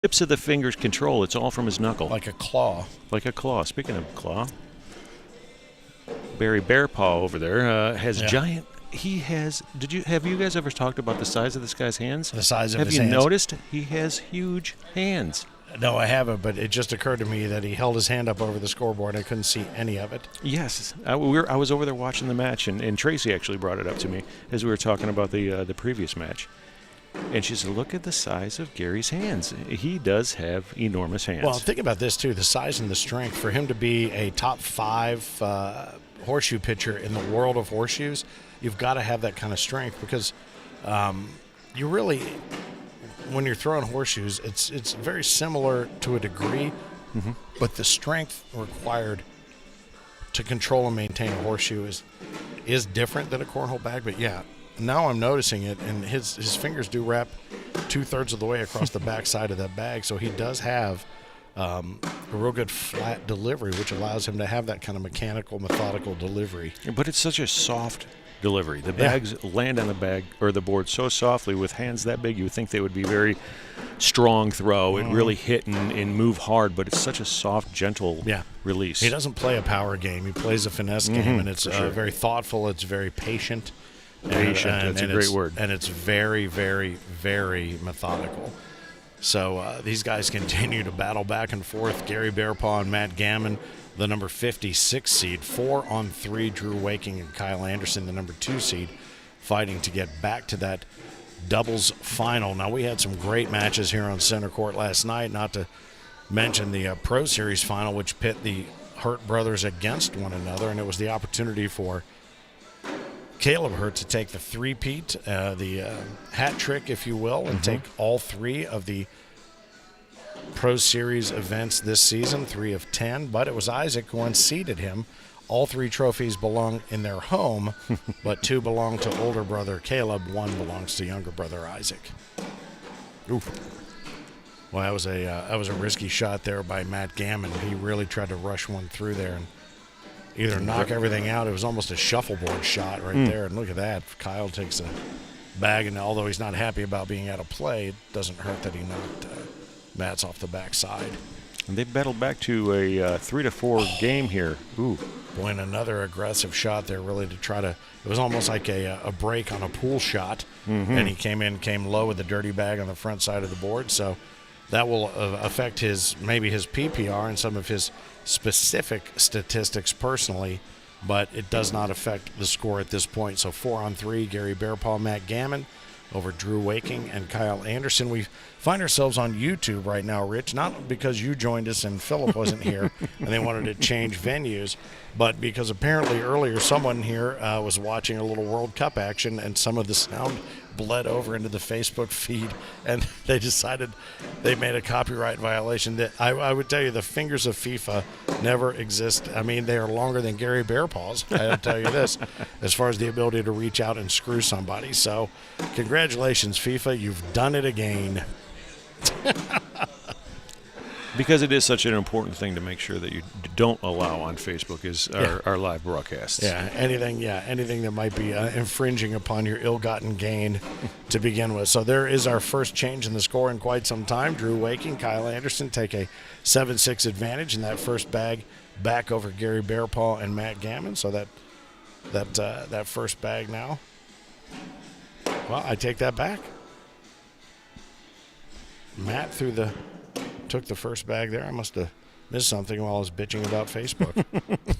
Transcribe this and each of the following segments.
tips of the fingers control. It's all from his knuckle. Like a claw. Like a claw. Speaking of claw, Barry Bearpaw over there has giant. He has. Have you guys ever talked about the size of this guy's hands? The size of his hands. hands. Have you noticed? He has huge hands. No, I haven't, but it just occurred to me that he held his hand up over the scoreboard. I couldn't see any of it. Yes. I was over there watching the match, and Tracy actually brought it up to me as we were talking about the previous match. And she said, look at the size of Gary's hands. He does have enormous hands. Well, think about this, too, the size and the strength. For him to be a top 5 horseshoe pitcher in the world of horseshoes, you've got to have that kind of strength because you really – when you're throwing horseshoes, it's very similar to a degree, but the strength required to control and maintain a horseshoe is different than a cornhole bag. But yeah, now I'm noticing it, and his fingers do wrap 2/3 of the way across the back side of that bag, so he does have a real good flat delivery, which allows him to have that kind of mechanical, methodical delivery. But it's such a soft delivery. The bags land on the bag or the board so softly with hands that big, you would think they would be very strong throw and really hit and move hard, but it's such a soft, gentle release. He doesn't play a power game. He plays a finesse game, and it's very thoughtful. It's very patient. That's a great word. And it's very, very, very methodical. So these guys continue to battle back and forth. Gary Bearpaw and Matt Gammon, the number 56 seed, 4-on-3, Drew Waking and Kyle Anderson, the number 2 seed, fighting to get back to that doubles final. Now, we had some great matches here on center court last night, not to mention the Pro Series final, which pit the Hurt brothers against one another, and it was the opportunity for Caleb Hurt to take the three-peat, the hat trick, if you will, and take all 3 of the Pro Series events this season, 3 of 10, but it was Isaac who unseated him. All 3 trophies belong in their home, but 2 belong to older brother Caleb, 1 belongs to younger brother Isaac. Oof. Well, that was a risky shot there by Matt Gammon. He really tried to rush one through there and either knock everything out. It was almost a shuffleboard shot right there, and look at that. Kyle takes a bag, and although he's not happy about being out of play, it doesn't hurt that he knocked Matt's off the backside. And they've battled back to a 3-4 game here. Ooh. Boy, and another aggressive shot there, really to try to – it was almost like a break on a pool shot, and he came low with the dirty bag on the front side of the board. So that will affect maybe his PPR and some of his specific statistics personally, but it does not affect the score at this point. So 4-on-3, Gary Bearpaw, Matt Gammon over Drew Waking and Kyle Anderson. We find ourselves on YouTube right now, Rich, not because you joined us and Philip wasn't here and they wanted to change venues, but because apparently earlier someone here was watching a little World Cup action and some of the sound bled over into the Facebook feed, and they decided they made a copyright violation. That I would tell you, the fingers of FIFA never exist. I mean, they are longer than Gary Bearpaw's. I'll tell you this, as far as the ability to reach out and screw somebody. So, congratulations, FIFA. You've done it again. Because it is such an important thing to make sure that you don't allow on Facebook is our live broadcasts. Yeah, anything that might be infringing upon your ill-gotten gain to begin with. So there is our first change in the score in quite some time. Drew Waking, Kyle Anderson take a 7-6 advantage in that first bag back over Gary Bearpaw and Matt Gammon. So that first bag now. Well, I take that back. Matt took the first bag there. I must have missed something while I was bitching about Facebook.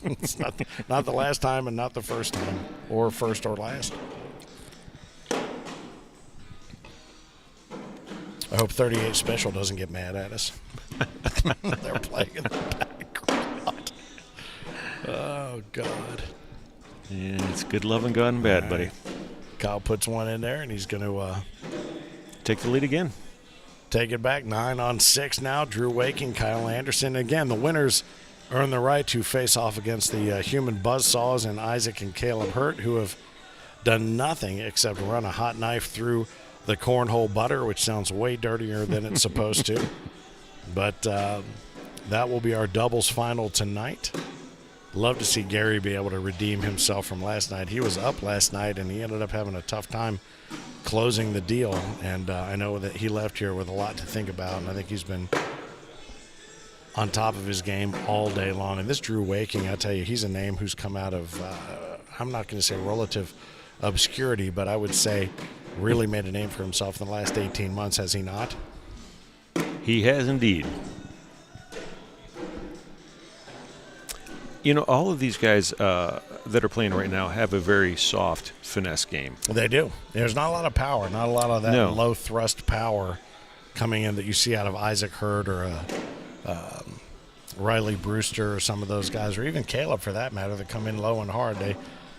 It's not the last time and not the first time, or first or last. I hope 38 Special doesn't get mad at us. They're playing in the background. Oh, God. Yeah, it's good love and God and bad, buddy. Kyle puts one in there, and he's going to take the lead again. Take it back, 9-on-6 now. Drew Waking, Kyle Anderson. Again, the winners earn the right to face off against the human buzzsaws and Isaac and Caleb Hurt, who have done nothing except run a hot knife through the cornhole butter, which sounds way dirtier than it's supposed to. But that will be our doubles final tonight. Love to see Gary be able to redeem himself from last night. He was up last night, and he ended up having a tough time closing the deal. And I know that he left here with a lot to think about, and I think he's been on top of his game all day long. And this Drew Waking, I tell you, he's a name who's come out of, I'm not going to say relative obscurity, but I would say really made a name for himself in the last 18 months, has he not? He has indeed. You know, all of these guys that are playing right now have a very soft finesse game. They do. There's not a lot of power, not a lot of that low thrust power coming in that you see out of Isaac Hurd or Riley Brewster or some of those guys, or even Caleb for that matter, that come in low and hard.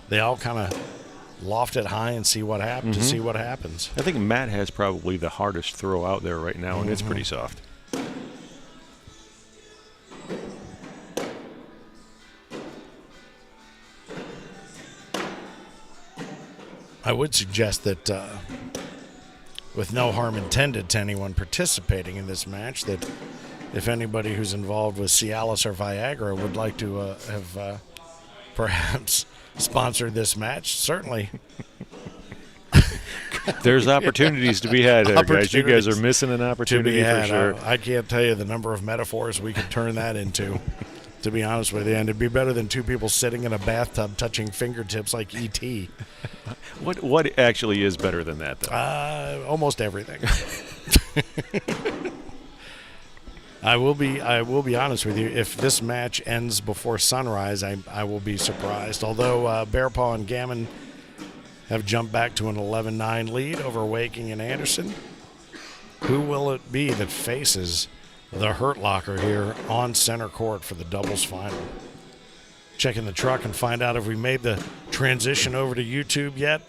They all kind of loft it high and see what happens. To see what happens. I think Matt has probably the hardest throw out there right now, and it's pretty soft. I would suggest that, with no harm intended to anyone participating in this match, that if anybody who's involved with Cialis or Viagra would like to have perhaps sponsored this match, certainly. There's opportunities to be had there, guys. You guys are missing an opportunity for sure. I can't tell you the number of metaphors we could turn that into, to be honest with you. And it'd be better than two people sitting in a bathtub touching fingertips like E.T. What actually is better than that, though? Almost everything. I will be honest with you. If this match ends before sunrise, I will be surprised. Although Bearpaw and Gammon have jumped back to an 11-9 lead over Waking and Anderson, who will it be that faces the Hurt Locker here on center court for the doubles final? Checking the truck and find out if we made the transition over to YouTube yet.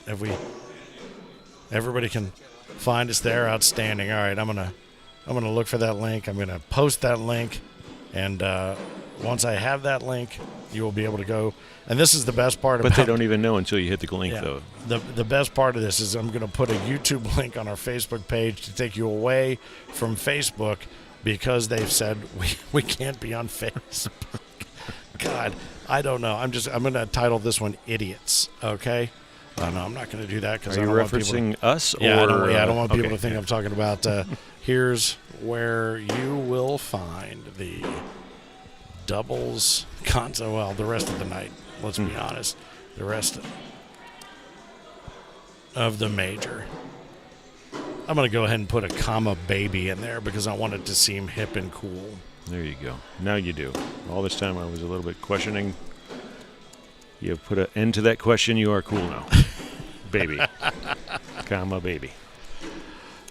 Everybody can find us there. Outstanding. All right, I'm gonna look for that link. I'm gonna post that link, and once I have that link, you will be able to go. And this is the best part. But they don't even know until you hit the link, though. The best part of this is I'm going to put a YouTube link on our Facebook page to take you away from Facebook, because they've said we can't be on Facebook. God, I don't know. I'm going to title this one "Idiots." Okay. No, I'm not going to do that because I don't want people to, us. Or, I don't want people to think I'm talking about. Here's where you will find the doubles console. Well, the rest of the night. Let's be honest. The rest of the major. I'm going to go ahead and put a comma baby in there because I want it to seem hip and cool. There you go. Now you do. All this time I was a little bit questioning. You have put an end to that question. You are cool now. Baby. Comma baby.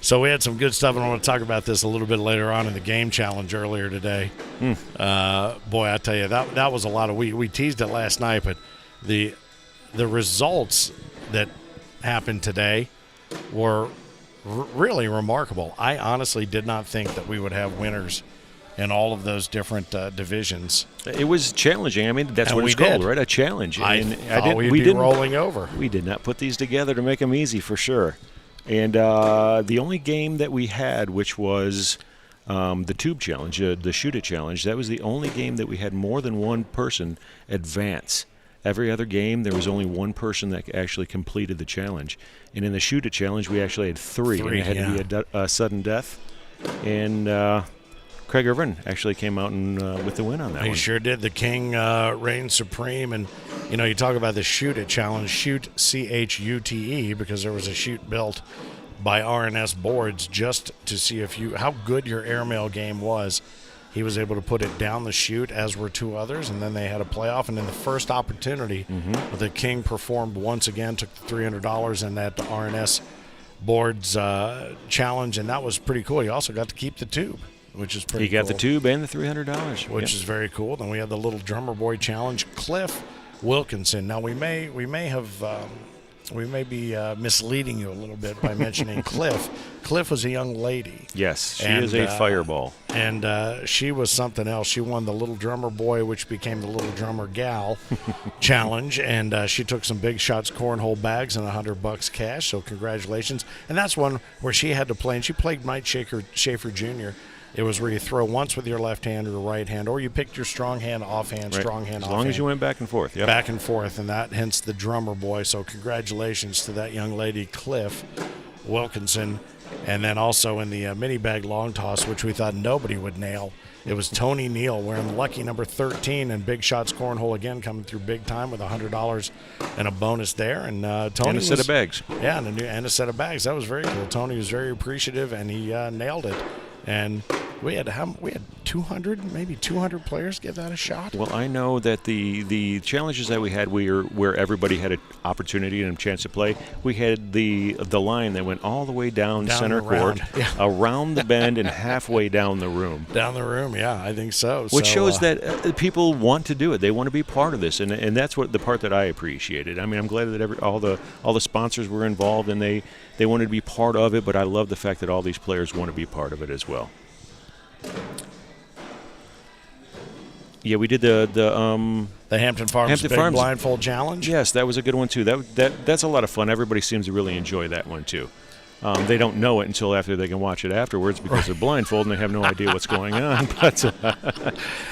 So we had some good stuff, and I want to talk about this a little bit later on in the game challenge earlier today. Boy, I tell you, that was a lot of we teased it last night, but the results that happened today were really remarkable. I honestly did not think that we would have winners in all of those different divisions. It was challenging. I mean, that's what it's called, right? A challenge. We didn't rolling over. We did not put these together to make them easy, for sure. And the only game that we had, which was the tube challenge, the shoot it challenge, that was the only game that we had more than one person advance. Every other game, there was only one person that actually completed the challenge. And in the shoot it challenge, we actually had three. And it had to be a sudden death. And Craig Irvin actually came out and with the win on that one. He sure did. The king reigned supreme. And, you know, you talk about the shoot it challenge, shoot CHUTE, because there was a shoot built by RNS boards just to see how good your airmail game was. He was able to put it down the chute, as were two others, and then they had a playoff. And in the first opportunity, the king performed once again, took the $300 in that RNS boards challenge, and that was pretty cool. He also got to keep the tube, which is pretty cool. He got the tube and the $300. Which is very cool. Then we had the little drummer boy challenge, Cliff Wilkinson. Now, we may be misleading you a little bit by mentioning Cliff. Cliff was a young lady. Yes, she is a fireball. And she was something else. She won the Little Drummer Boy, which became the Little Drummer Gal challenge. And she took some big shots, cornhole bags, and $100 cash. So congratulations. And that's one where she had to play. And she played Mike Schaefer Jr. It was where you throw once with your left hand or right hand, or you picked your strong hand, offhand, right. Strong hand, as offhand. long as you went back and forth. Yep. Back and forth, and that hence the drummer boy. So congratulations to that young lady, Cliff. Wilkinson. And then also in the mini bag long toss, which we thought nobody would nail, it was Tony Neal wearing the lucky number 13, and Big Shots Cornhole again coming through big time with $100 and a bonus there. And Tony and a set of bags. Yeah, and a set of bags. That was very cool. Tony was very appreciative, and he nailed it. And we had 200, maybe 200 players give that a shot. Well, I know that the challenges that we had where everybody had an opportunity and a chance to play. We had the line that went all the way down center court, around the bend, and halfway down the room. Down the room, yeah, I think so. Which shows that people want to do it. They want to be part of this, and that's what the part that I appreciated. I mean, I'm glad that all the sponsors were involved, and they wanted to be part of it. But I love the fact that all these players want to be part of it as well. Yeah, we did the Hampton Farms Blindfold Challenge. Yes, that was a good one too. That's a lot of fun. Everybody seems to really enjoy that one too. They don't know it until after they can watch it afterwards because they're blindfolded and they have no idea what's going on. But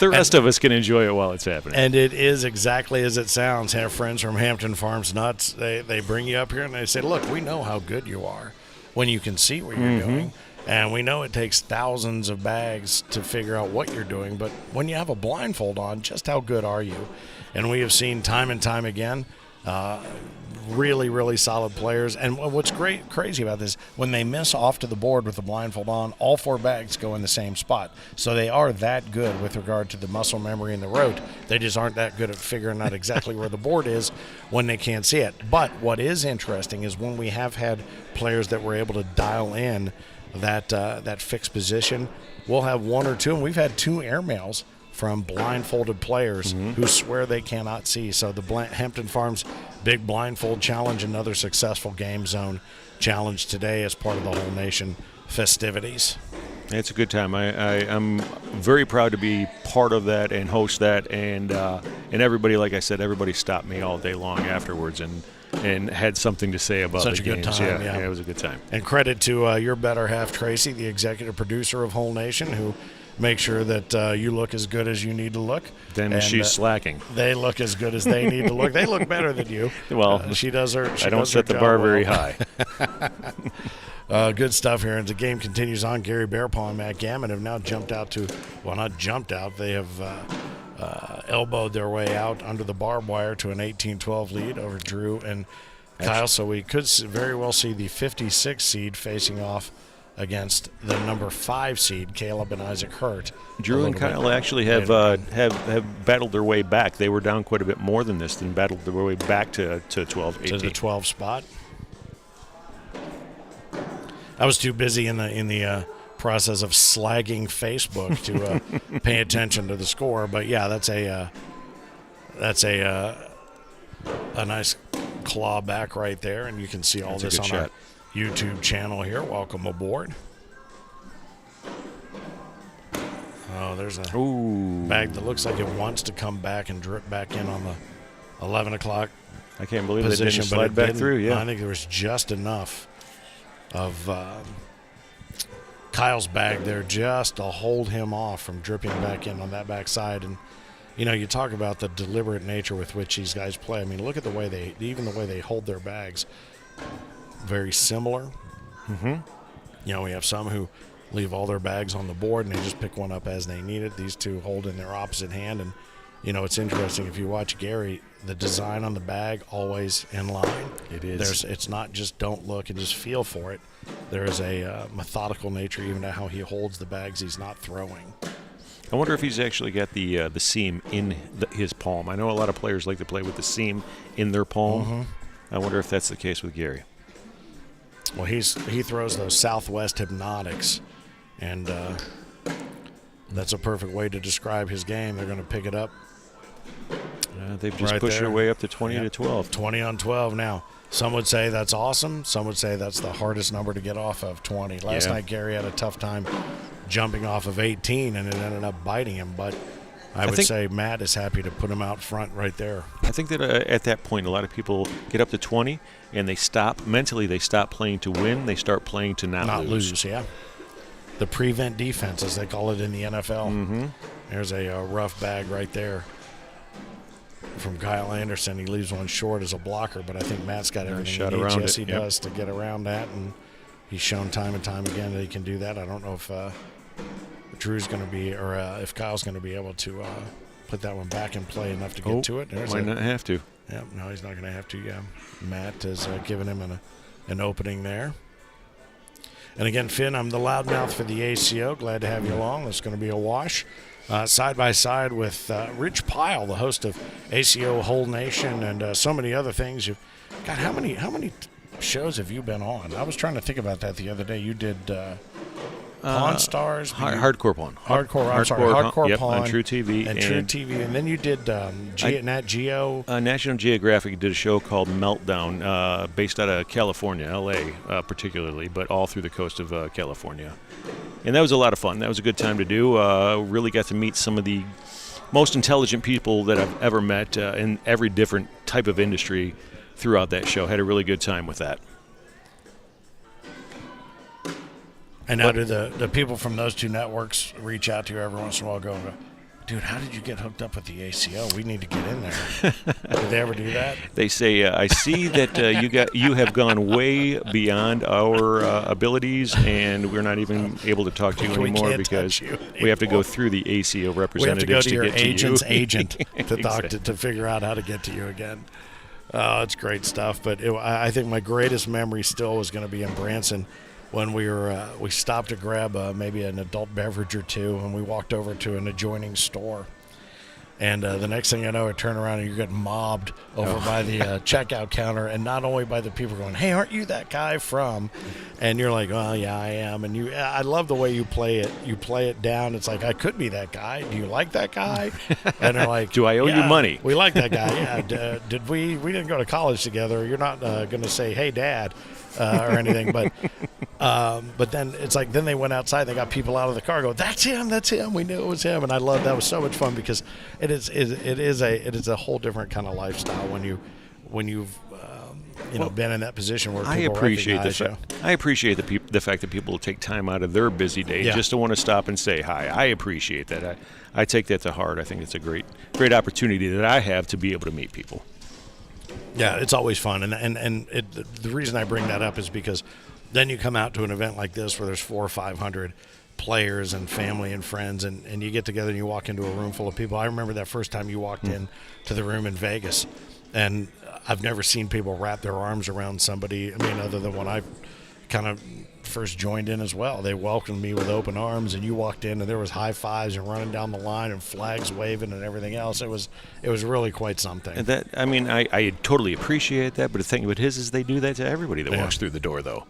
the rest of us can enjoy it while it's happening. And it is exactly as it sounds. Have friends from Hampton Farms Nuts. They bring you up here and they say, look, we know how good you are when you can see what you're doing. And we know it takes thousands of bags to figure out what you're doing, but when you have a blindfold on, just how good are you? And we have seen time and time again really, really solid players. And what's crazy about this, when they miss off to the board with the blindfold on, all 4 bags go in the same spot. So they are that good with regard to the muscle memory and the rote. They just aren't that good at figuring out exactly where the board is when they can't see it. But what is interesting is when we have had players that were able to dial in that fixed position, we'll have 1 or 2, and we've had 2 airmails from blindfolded players who swear they cannot see. So the Hampton Farms Big Blindfold Challenge, another successful Game Zone challenge today as part of the Whole Nation festivities. It's a good time. I'm very proud to be part of that and host that, and everybody, like I said, everybody stopped me all day long afterwards and had something to say about Such the a good games. time, Yeah, it was a good time. And credit to your better half, Tracy, the executive producer of Whole Nation, who makes sure that you look as good as you need to look. Then she's slacking. They look as good as they need to look. They look better than you. Well, she does her. I don't set the bar very high. Good stuff here. And the game continues on. Gary Bearpaw and Matt Gammon have now jumped out to, well, not jumped out. They have elbowed their way out under the barbed wire to an 18-12 lead over Drew and Kyle. So we could very well see the 56 seed facing off against the number 5 seed, Caleb and Isaac Hurt. Drew and Kyle actually have battled their way back. They were down quite a bit more than this, and battled their way back to 12, 18. To the 12 spot. I was too busy in the process of slagging Facebook to pay attention to the score. But yeah, that's a nice claw back right there, and you can see all this on our YouTube channel here. Welcome aboard. Oh, there's a bag that looks like it wants to come back and drip back in on the 11 o'clock. I can't believe it position, didn't slide back through. Yeah, I think there was just enough of Kyle's bag there just to hold him off from dripping back in on that backside. And you know, you talk about the deliberate nature with which these guys play. I mean, look at the way they hold their bags. Very similar. You know, we have some who leave all their bags on the board and they just pick one up as they need it. These two hold in their opposite hand. And you know, it's interesting if you watch Gary, the design on the bag always in line. It is. It's not just don't look and just feel for it. There is a methodical nature even to how he holds the bags he's not throwing. I wonder if he's actually got the seam in his palm. I know a lot of players like to play with the seam in their palm. I wonder if that's the case with Gary. Well, he throws those Southwest Hypnotics, and that's a perfect way to describe his game. They're going to pick it up. They've just pushed their way up to 20 to 12. 20 on 12 now. Some would say that's awesome. Some would say that's the hardest number to get off of, 20. Last night, Gary had a tough time jumping off of 18, and it ended up biting him. But I would say Matt is happy to put him out front right there. I think that at that point, a lot of people get up to 20, and they stop. Mentally, they stop playing to win. They start playing to not lose. Yeah. The prevent defense, as they call it in the NFL. There's a rough bag right there from Kyle Anderson. He leaves one short as a blocker, but I think Matt's got everything he needs. Yes, he does to get around that and He's shown time and time again that he can do that. I don't know if Drew's going to be, or if Kyle's going to be able to put that one back in play enough to get to it. Might not have to. Yeah, no, he's not going to have to. Yeah, Matt has given him an opening there. And again, Finn, I'm the loudmouth for the ACO. Glad to have you along. It's going to be a wash. Side by side with Rich Pyle, the host of ACO Whole Nation and so many other things. God, how many shows have you been on? I was trying to think about that the other day. You did Pawn Stars, Hardcore Pawn, Hardcore Pawn on True TV, and True TV, and then you did Nat Geo. National Geographic did a show called Meltdown, based out of California, LA, particularly, but all through the coast of California, and that was a lot of fun. That was a good time to do. Really got to meet some of the most intelligent people that I've ever met in every different type of industry throughout that show. Had a really good time with that. And now do the people from those two networks reach out to you every once in a while, go, dude, how did you get hooked up with the ACO? We need to get in there. Did they ever do that? They say, I see that you have gone way beyond our abilities, and we're not even able to talk to you anymore because we have to go through the ACO representatives we have to go to your get agent's to you. agent to Exactly. talk to figure out how to get to you again. Oh, it's great stuff. But I think my greatest memory still was going to be in Branson when we stopped to grab maybe an adult beverage or two, and we walked over to an adjoining store. And the next thing I know, I turn around and you're getting mobbed over by the checkout counter, and not only by the people going, "Hey, aren't you that guy from?" And you're like, "Oh yeah, I am." And I love the way you play it. You play it down. It's like, I could be that guy. Do you like that guy? And they're like, Do I owe you money? We like that guy. Yeah. Did we didn't go to college together. You're not going to say, "Hey, Dad," or anything, but then it's like, then they went outside, they got people out of the car, go, that's him, we knew it was him. And I love that. Was so much fun because it is a whole different kind of lifestyle when you've been in that position where people recognize you. I appreciate the fact that people take time out of their busy day just to want to stop and say hi. I appreciate that. I take that to heart. I think it's a great opportunity that I have to be able to meet people. Yeah, it's always fun, and the reason I bring that up is because then you come out to an event like this where there's 400 or 500 players and family and friends, and you get together and you walk into a room full of people. I remember that first time you walked in to the room in Vegas, and I've never seen people wrap their arms around somebody. I mean, other than when I kind of first joined in as well. They welcomed me with open arms, and you walked in and there was high fives and running down the line and flags waving and everything else. It was really quite something. And that, I mean, I totally appreciate that, but the thing with his is they do that to everybody that walks through the door, though.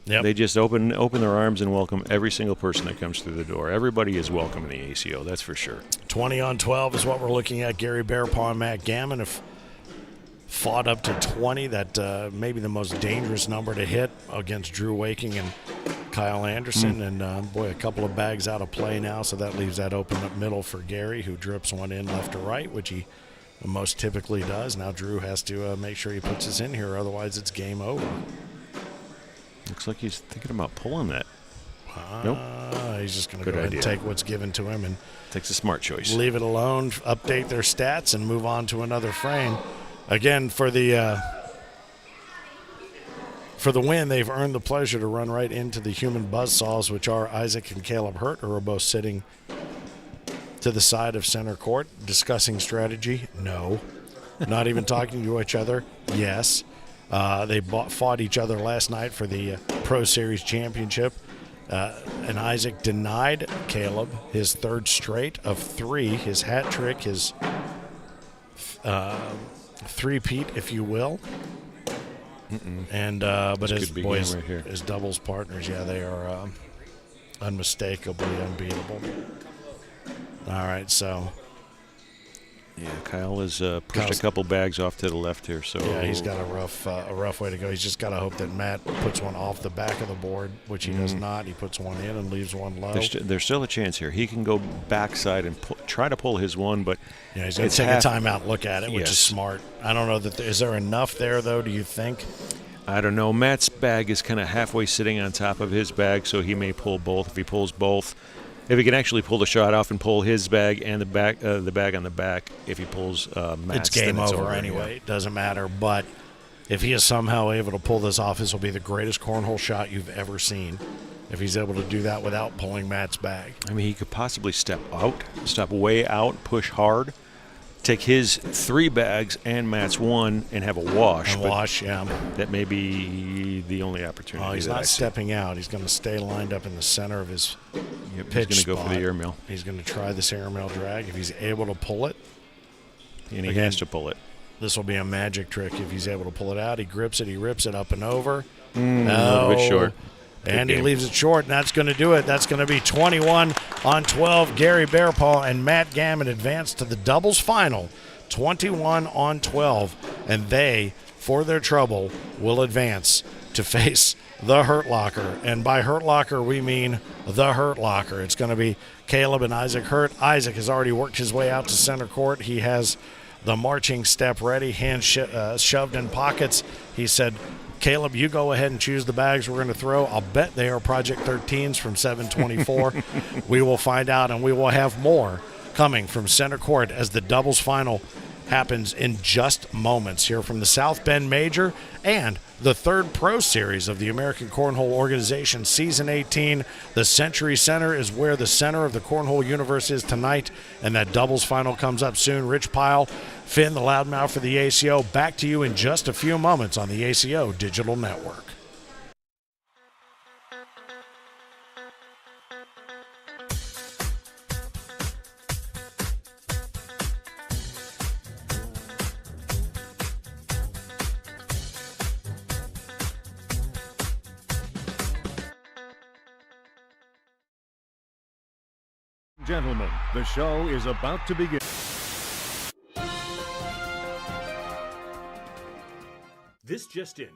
Yep. They just open their arms and welcome every single person that comes through the door. Everybody is welcome in the ACO, that's for sure. 20 on 12 is what we're looking at. Gary Bearpaw and Matt Gammon have fought up to 20. That may be the most dangerous number to hit against Drew Waking and Kyle Anderson. And, a couple of bags out of play now, so that leaves that open up middle for Gary, who drips one in left to right, which he most typically does. Now Drew has to make sure he puts this in here, otherwise it's game over. Looks like he's thinking about pulling that. Nope. He's just going to go ahead and take what's given to him and takes a smart choice. Leave it alone, update their stats, and move on to another frame. Again, for the win, they've earned the pleasure to run right into the human buzzsaws, which are Isaac and Caleb Hurt, who are both sitting to the side of center court, discussing strategy. No. Not even talking to each other. Yes. They fought each other last night for the Pro Series championship, and Isaac denied Caleb his third straight of three, his hat trick, his three-peat, if you will. And but his boys, right, his doubles partners, they are unmistakably unbeatable. All right, so. Yeah, Kyle has pushed a couple bags off to the left here. So yeah, he's got a rough way to go. He's just got to hope that Matt puts one off the back of the board, which he does not. He puts one in and leaves one low. There's still a chance here. He can go backside and try to pull his one, but he's going to take a timeout, look at it, which is smart. I don't know that is there enough there though? Do you think? I don't know. Matt's bag is kind of halfway sitting on top of his bag, so he may pull both. If he pulls both. If he can actually pull the shot off and pull his bag and the bag on the back, if he pulls Matt's, it's game then it's over anyway. It doesn't matter. But If he is somehow able to pull this off, this will be the greatest cornhole shot you've ever seen. If he's able to do that without pulling Matt's bag. I mean, he could possibly step way out, push hard, take his 3 bags and Matt's 1 and have a wash. Yeah. That may be the only opportunity. Oh, he's not stepping out. He's going to stay lined up in the center of his pitch He's going to go for the airmail. He's going to try this airmail drag. If he's able to pull it. And he has to pull it. This will be a magic trick if he's able to pull it out. He grips it. He rips it up and over. A little bit short. And he leaves it short, and that's going to do it. That's going to be 21-12. Gary Bearpaw and Matt Gammon advance to the doubles final, 21-12. And they, for their trouble, will advance to face the Hurt Locker. And by Hurt Locker, we mean the Hurt Locker. It's going to be Caleb and Isaac Hurt. Isaac has already worked his way out to center court. He has the marching step ready, hands shoved in pockets. He said, Caleb, you go ahead and choose the bags we're going to throw. I'll bet they are Project 13s from 724. We will find out, and we will have more coming from center court as the doubles final happens in just moments here from the South Bend Major and the 3rd Pro Series of the American Cornhole Organization Season 18. The Century Center is where the center of the Cornhole universe is tonight, and that doubles final comes up soon. Rich Pyle, Finn, the loudmouth for the ACO. Back to you in just a few moments on the ACO Digital Network. Gentlemen, the show is about to begin. This just in,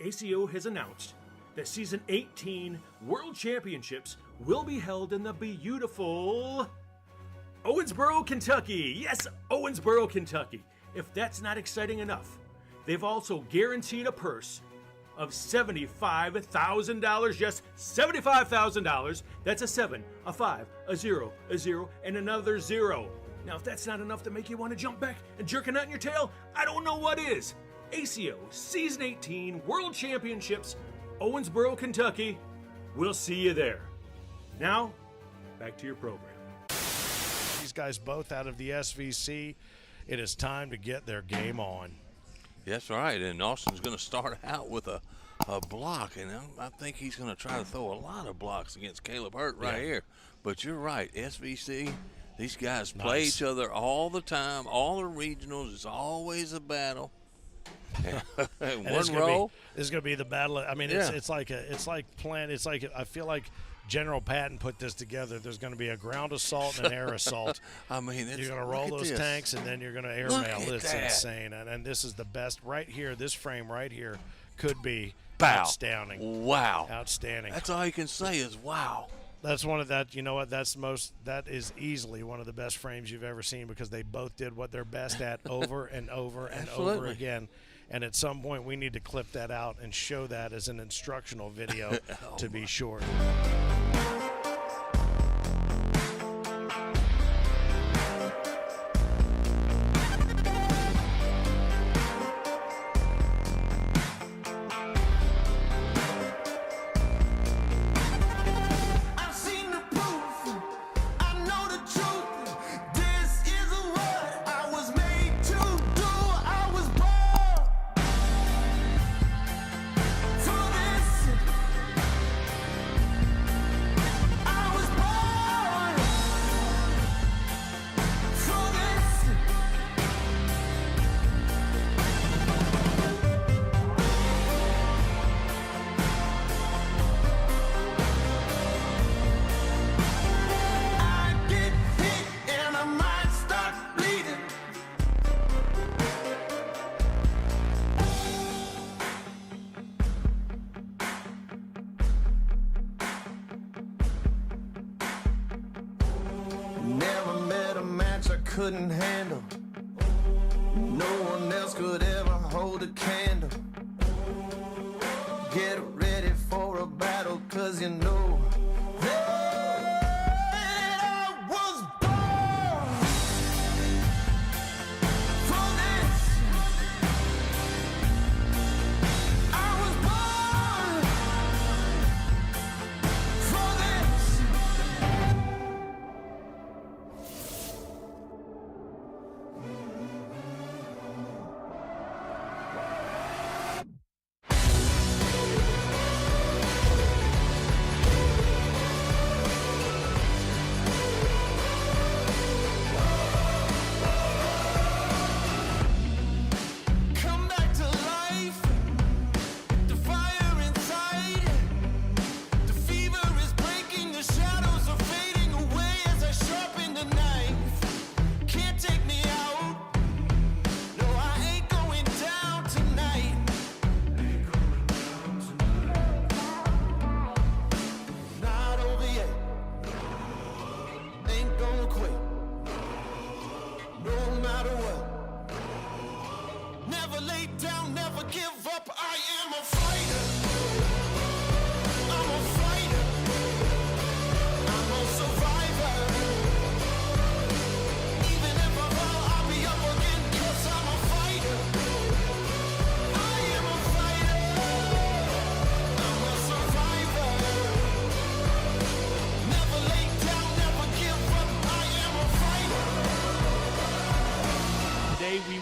ACO has announced that Season 18 World Championships will be held in the beautiful Owensboro, Kentucky. Yes, Owensboro, Kentucky. If that's not exciting enough, they've also guaranteed a purse of $75,000. Yes, $75,000. That's a 7, a 5, a 0, a 0, and another 0. Now, if that's not enough to make you want to jump back and jerk a nut in your tail, I don't know what is. ACO Season 18 World Championships, Owensboro, Kentucky. We'll see you there. Now, back to your program. These guys both out of the SVC. It is time to get their game on. That's right, and Austin's going to start out with a block, and I think he's going to try to throw a lot of blocks against Caleb Hurt right here. But you're right, SVC, these guys play each other all the time, all the regionals. It's always a battle. And One roll. This is going to be the battle. I mean, it's like I feel like General Patton put this together. There's going to be a ground assault and an air assault. I mean, you're going to roll those tanks, and then you're going to airmail. It's insane. And this is the best right here. This frame right here could be outstanding. Wow. Outstanding. That's all you can say is wow. That's one of that. You know what? That is easily one of the best frames you've ever seen because they both did what they're best at over and over and over again. And at some point, we need to clip that out and show that as an instructional video to be sure. Couldn't handle. No one else could ever hold a candle. Get ready for a battle, 'cause you know that I was born for this.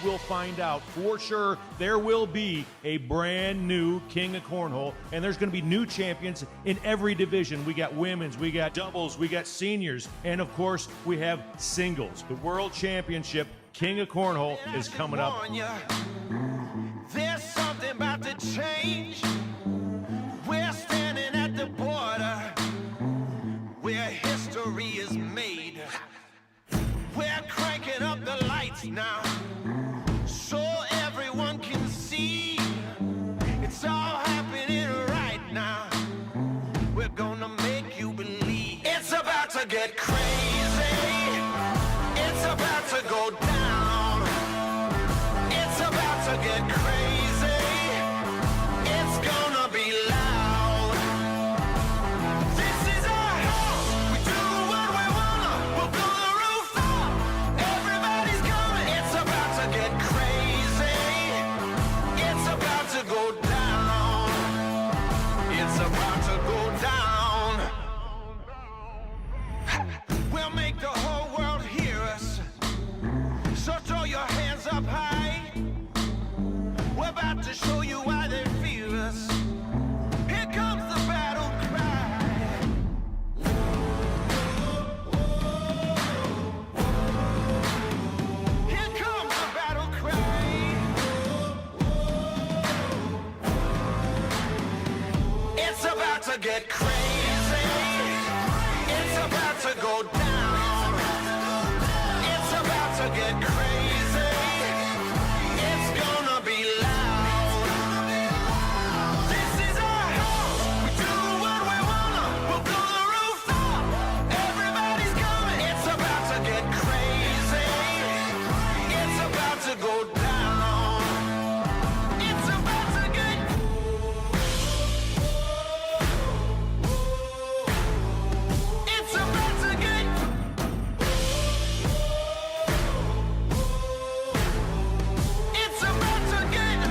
we will find out for sure. There will be a brand new King of Cornhole, and there's going to be new champions in every division. We got women's, we got doubles, we got seniors, and of course, we have singles. The World Championship King of Cornhole is coming up. There's something about to change. We're standing at the border where history is made. We're cranking up the lights now so everyone can see it's all happening right now. We're gonna make you believe it's about to get crazy. It's about to go down. It's about to get crazy. It's gonna be loud. This is our house. We do what we wanna. We'll blow the roof up. Everybody's coming. It's about to get crazy. It's about to go down. It's about to go down. We'll make the whole world hear us. So throw your hands up high. We're about to show you why they fear us. Here comes the battle cry. Here comes the battle cry. It's about to get crazy. It's about to go down. It's about to get crazy. It's gonna be loud. This is our house. We do what we wanna. We'll blow the roof up. Everybody's coming. It's about to get crazy. It's about to go down. It's about to get. It's about to get. It's about to get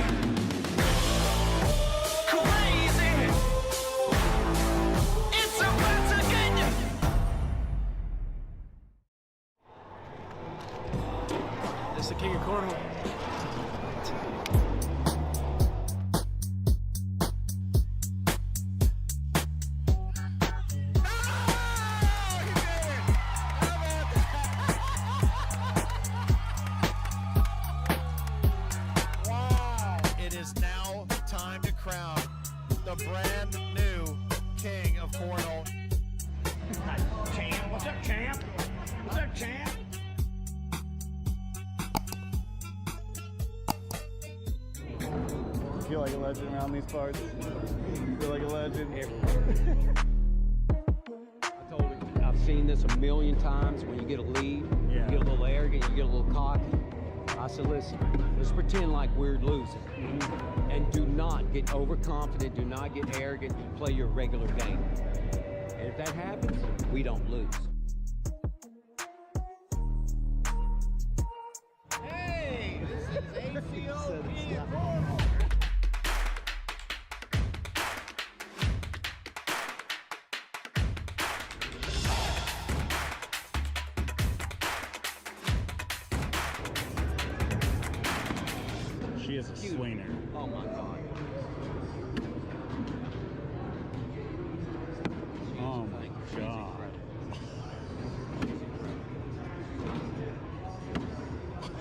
crazy. It's about to get. This is the King of Cornhole. It is now time to crown the brand new King of Cornhole. Champ, what's up, champ? What's up, champ? You feel like a legend around these parts? You feel like a legend? I told him, I've seen this a million times. When you get a lead, you get a little arrogant, you get a little cocky. I said, listen, let's pretend like we're losing. And do not get overconfident, do not get arrogant, play your regular game. And if that happens, we don't lose. Hey, this is ACO King of Cornhole. She is a swinger. Oh my God. Oh my God.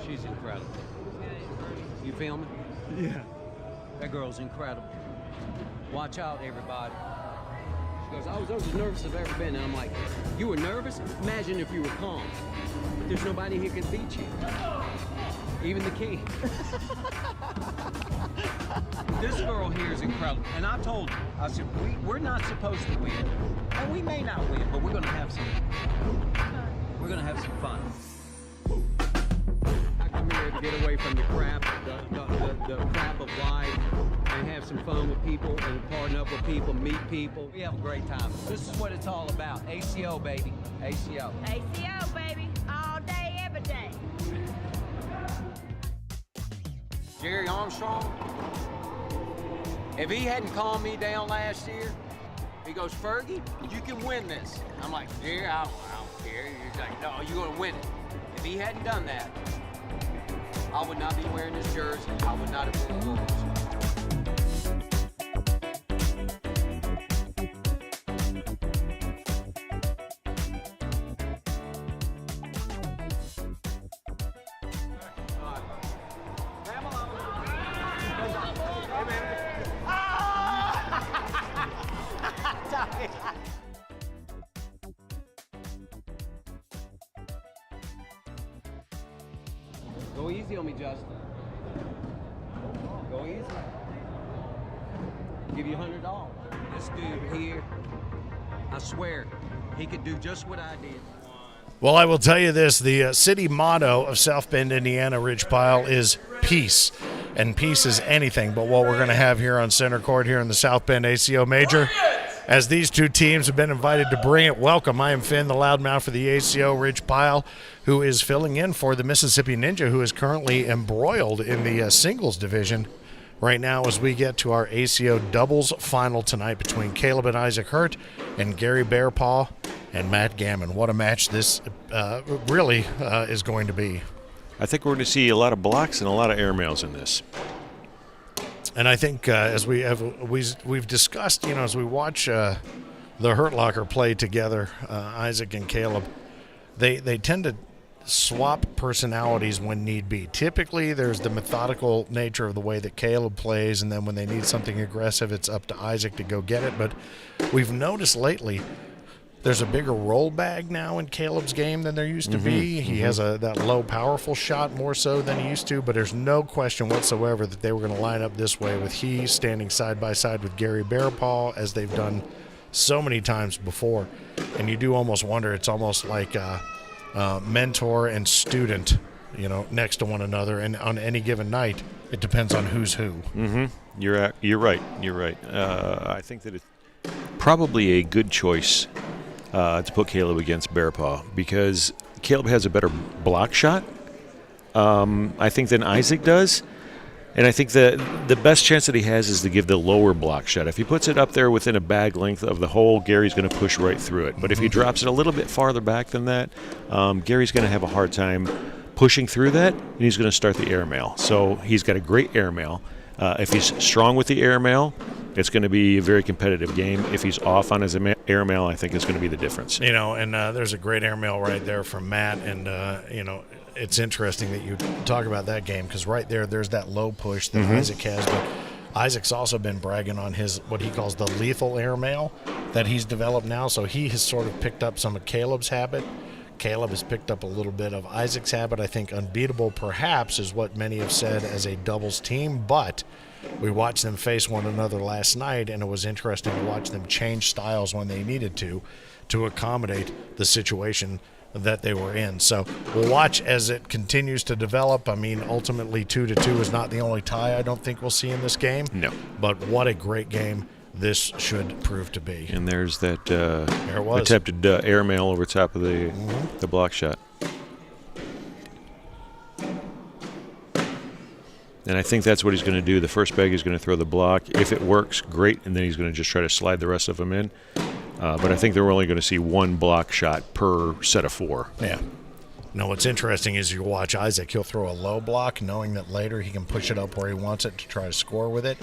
She's incredible. You feel me? Yeah. That girl's incredible. Watch out, everybody. She goes, I was as nervous as I've ever been. And I'm like, you were nervous? Imagine if you were calm. There's nobody here can beat you. Even the king. This girl here is incredible. And I told her, I said, we're not supposed to win. And we may not win, but we're gonna have some fun. I come here to get away from the crap, the crap of life, and have some fun with people and partner up with people, meet people. We have a great time. This is what it's all about. ACO, baby. ACO. ACO, baby. All day, every day. Jerry Armstrong, if he hadn't calmed me down last year, he goes, Fergie, you can win this. I'm like, Jerry, I don't care. He's like, no, you're going to win it. If he hadn't done that, I would not be wearing this jersey. I would not have been Wolves. Go easy on me, Justin. Go easy. Give you $100. This dude here, I swear, he could do just what I did. Well, I will tell you this. The city motto of South Bend, Indiana, Ridge Pile is peace. And peace is anything but what we're going to have here on center court here in the South Bend ACO Major. As these two teams have been invited to bring it, welcome. I am Finn, the loudmouth for the ACO Ridge Pile, who is filling in for the Mississippi Ninja, who is currently embroiled in the singles division right now as we get to our ACO doubles final tonight between Caleb and Isaac Hurt and Gary Bearpaw and Matt Gammon. What a match this really is going to be. I think we're going to see a lot of blocks and a lot of airmails in this. And I think as we've discussed, as we watch the Hurt Locker play together, Isaac and Caleb, they tend to swap personalities when need be. Typically, there's the methodical nature of the way that Caleb plays, and then when they need something aggressive, it's up to Isaac to go get it. But we've noticed lately there's a bigger roll bag now in Caleb's game than there used to be. He has that low, powerful shot more so than he used to, but there's no question whatsoever that they were going to line up this way with he standing side by side with Gary Bearpaw, as they've done so many times before. And you do almost wonder, it's almost like mentor and student, next to one another. And on any given night, it depends on who's who. You're right. I think that it's probably a good choice to put Caleb against Bearpaw because Caleb has a better block shot, I think, than Isaac does. And I think that the best chance that he has is to give the lower block shot. If he puts it up there within a bag length of the hole, Gary's going to push right through it. But if he drops it a little bit farther back than that, Gary's going to have a hard time pushing through that, and he's going to start the airmail. So he's got a great airmail. If he's strong with the airmail, it's going to be a very competitive game. If he's off on his airmail, I think it's going to be the difference. And there's a great airmail right there from Matt. And, it's interesting that you talk about that game because right there's that low push that Isaac has. But Isaac's also been bragging on his what he calls the lethal airmail that he's developed now. So he has sort of picked up some of Caleb's habit. Caleb has picked up a little bit of Isaac's habit. I think unbeatable perhaps is what many have said as a doubles team, but we watched them face one another last night, and it was interesting to watch them change styles when they needed to accommodate the situation that they were in. So we'll watch as it continues to develop. I mean, ultimately 2-2 is not the only tie I don't think we'll see in this game. No. But what a great game this should prove to be. And there's that there it was. attempted airmail over top of the block shot. And I think that's what he's going to do. The first bag, he's going to throw the block. If it works, great, and then he's going to just try to slide the rest of them in. But I think they're only going to see one block shot per set of four. Yeah. Now, what's interesting is you watch Isaac. He'll throw a low block knowing that later he can push it up where he wants it to try to score with it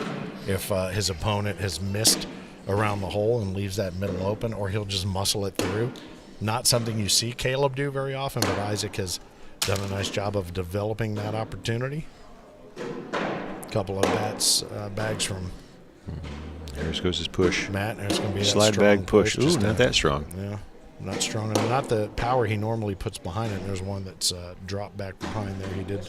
if his opponent has missed around the hole and leaves that middle open, or he'll just muscle it through. Not something you see Caleb do very often, but Isaac has done a nice job of developing that opportunity. A couple of bags from There goes his push. Matt. There's going to be that slide strong bag push. Ooh, not that strong. Yeah, not strong enough. Not the power he normally puts behind it. There's one that's dropped back behind there. He did.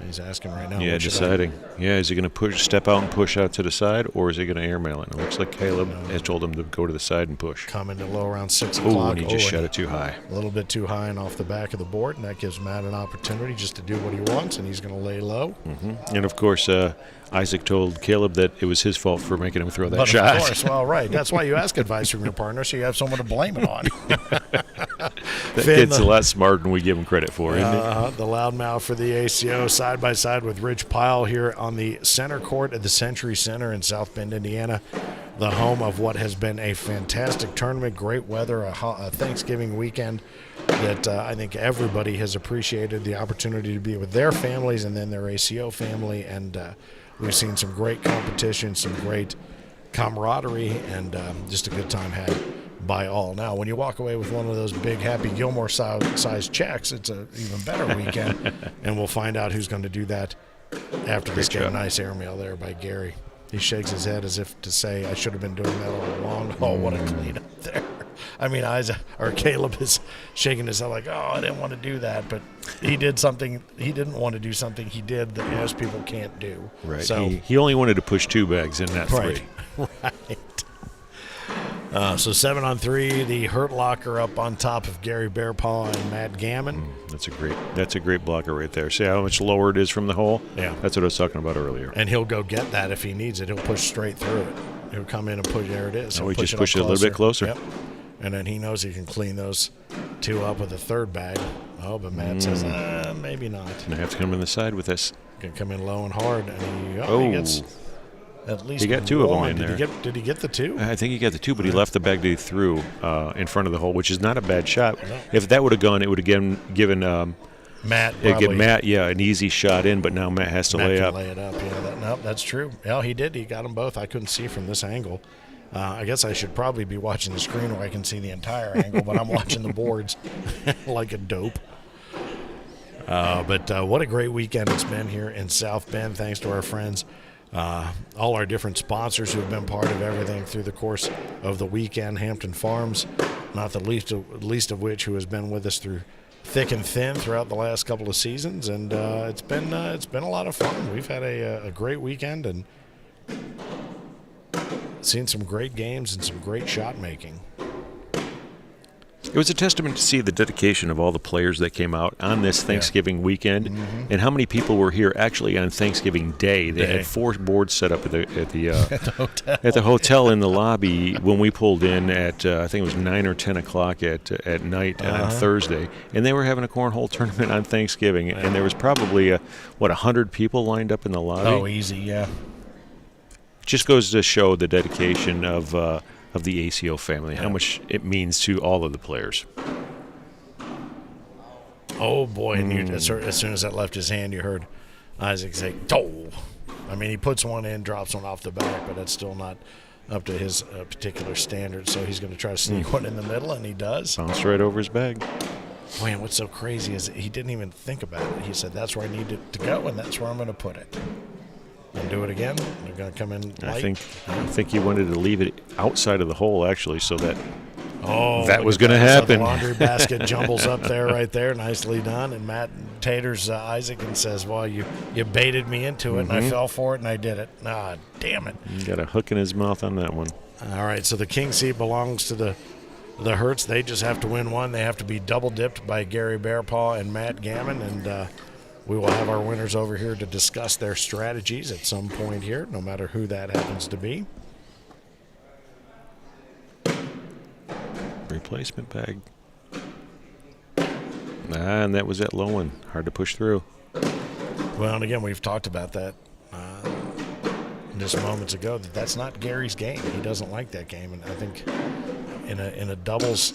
He's asking right now. Yeah, deciding. Yeah, is he going to step out and push out to the side, or is he going to airmail it? It looks like Caleb has told him to go to the side and push. Coming to low around 6 o'clock. o'clock. And he just shot it too high. A little bit too high and off the back of the board, and that gives Matt an opportunity just to do what he wants, and he's going to lay low. And, of course, Isaac told Caleb that it was his fault for making him throw that shot. But of course, well, right. That's why you ask advice from your partner, so you have someone to blame it on. That kid's a lot smarter than we give him credit for, isn't he? The loudmouth for the ACO, side by side with Ridge Pile here on the center court at the Century Center in South Bend, Indiana, the home of what has been a fantastic tournament, great weather, a Thanksgiving weekend that I think everybody has appreciated the opportunity to be with their families and then their ACO family. And we've seen some great competition, some great camaraderie, and just a good time had by all. Now, when you walk away with one of those big Happy Gilmore-sized checks, it's an even better weekend, and we'll find out who's going to do that after this game. Nice airmail there by Gary. He shakes his head as if to say, I should have been doing that all along. Oh, what a cleanup there. I mean, Caleb is shaking his head like, oh, I didn't want to do that. But he did something. He didn't want to do something he did that most people can't do. Right. So he only wanted to push 2 bags in that 3. Right. So 7-on-3, the Hurt Locker up on top of Gary Bearpaw and Matt Gammon. That's a great blocker right there. See how much lower it is from the hole? Yeah. That's what I was talking about earlier. And he'll go get that if he needs it. He'll push straight through it. He'll come in and push. There it is. He just push it a little bit closer. Yep. And then he knows he can clean those 2 up with a 3rd bag. Oh, but Matt says, maybe not. And I have to come in the side with this. Can come in low and hard, and he gets at least he got 2 of them in there. Did he get the 2? I think he got the 2, but he left the bag that he threw in front of the hole, which is not a bad shot. If that would have gone, it would have given Matt. Give Matt, an easy shot in, but now Matt has to lay up. Lay it up. Yeah, that's true. Yeah, he did. He got them both. I couldn't see from this angle. I guess I should probably be watching the screen where I can see the entire angle, but I'm watching the boards like a dope. But what a great weekend it's been here in South Bend, thanks to our friends, all our different sponsors who have been part of everything through the course of the weekend. Hampton Farms, not the least of which, who has been with us through thick and thin throughout the last couple of seasons, and it's been a lot of fun. We've had a great weekend and seen some great games and some great shot making. It was a testament to see the dedication of all the players that came out on this Thanksgiving weekend, and how many people were here actually on Thanksgiving Day. They had 4 boards set up at the hotel in the lobby when we pulled in at I think it was 9 or 10 o'clock at night on Thursday, and they were having a cornhole tournament on Thanksgiving, and there was probably 100 people lined up in the lobby. Oh, easy, yeah. Just goes to show the dedication of the ACO family, how much it means to all of the players. Oh, boy, and as soon as that left his hand, you heard Isaac say, "Oh!" I mean, he puts one in, drops one off the back, but that's still not up to his particular standards, so he's going to try to sneak one in the middle, and he does. Bounced right over his bag. Boy, and what's so crazy is he didn't even think about it. He said, that's where I need it to go, and that's where I'm going to put it. And do it again. They're going to come in light. I think he wanted to leave it outside of the hole, actually, so that that was going to happen. So the laundry basket jumbles up there, right there. Nicely done. And Matt taters Isaac and says, well, you baited me into it, and I fell for it, and I did it. Ah, damn it. He got a hook in his mouth on that one. All right, so the king seat belongs to the Hurts. They just have to win one. They have to be double-dipped by Gary Bearpaw and Matt Gammon, and we will have our winners over here to discuss their strategies at some point here, no matter who that happens to be. Replacement bag. And that was that low one. Hard to push through. Well, and again, we've talked about that just moments ago, that's not Gary's game. He doesn't like that game. And I think in a doubles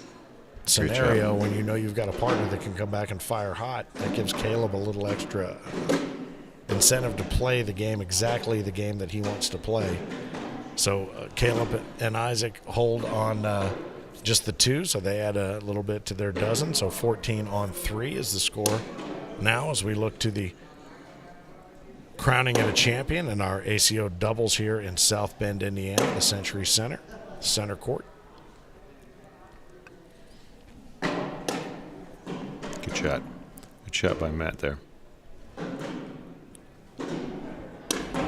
scenario, when you know you've got a partner that can come back and fire hot, that gives Caleb a little extra incentive to play the game, exactly the game that he wants to play. So Caleb and Isaac hold on just the 2, so they add a little bit to their dozen. So 14-on-3 is the score now as we look to the crowning of a champion in our ACO doubles here in South Bend, Indiana, the Century Center court. Good shot. Good shot by Matt there.